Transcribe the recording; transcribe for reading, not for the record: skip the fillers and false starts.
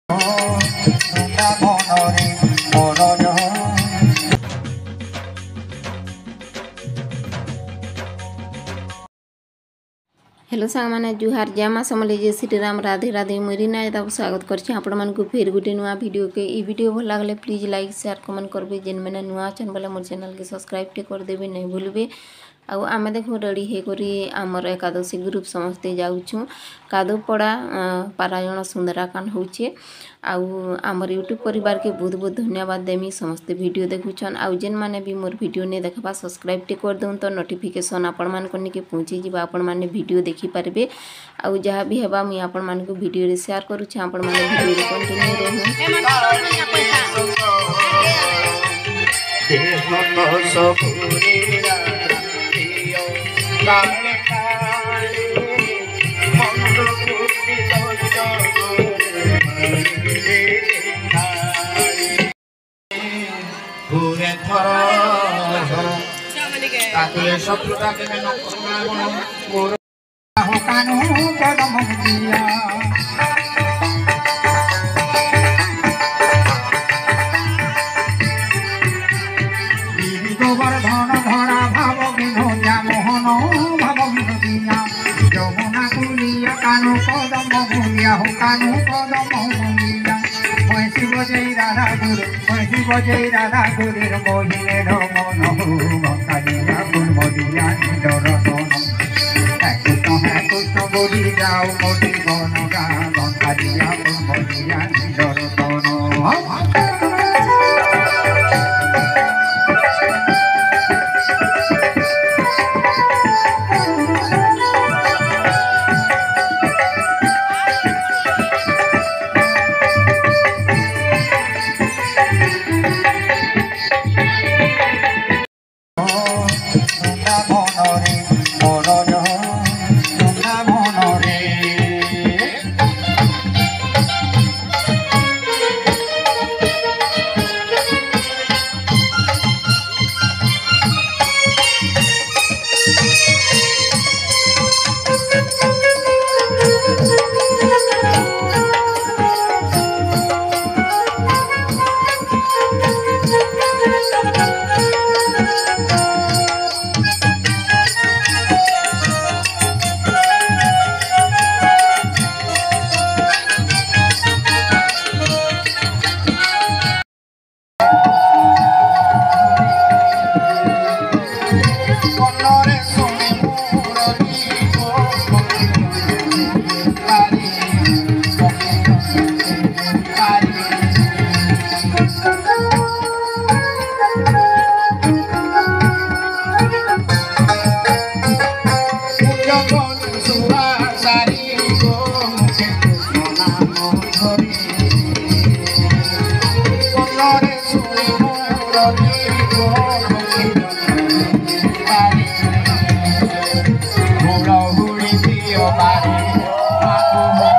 Hello सांग मैंने जुहार जय माँ समले जय श्री राम राधे राधे मेरी ना तब स्वागत करछी आपण मन को फिर गुटे नुआ वीडियो के ई वीडियो भल लागले प्लीज लाइक शेयर कमेंट करबे जेन मैंने नुआ चैनल बोले मोर चैनल के सब्सक्राइब टे कर देबे नहीं भूलबे। आउ आमे देखो रेडी हे करी आमर एकादशी ग्रुप समस्ते जाउछु कादुपड़ा पारायण सुंदराकांड होचे। आउ आमर यूट्यूब परिवार के बहुत बहुत धन्यवाद देमी समस्ते वीडियो देखुछन। आउ जेन माने भी मोर वीडियो ने देखबा सब्सक्राइब टे कर दउन तो नोटिफिकेशन आपण मान कोनी के पहुंची जिबा आपण माने वीडियो देखि पारबे। आउ जहा भी हेबा मी आपण मान को वीडियो रे शेयर करू छ आपण माने वीडियो रे कंटिन्यू गोवर्धन धरा भाव विनोद्या मोहन भाव विनोदिया यमुना कुलिया कानु कदम भूलिया हो कानु कदम भूलिया पैसी बजई राधा गुरु मोहिने ढमन हो भक्तिया गुण मदिया निडरतन कृष्ण बोली जाओ मोटी गन गा भक्तिया गुण मदिया निडरतन। Body,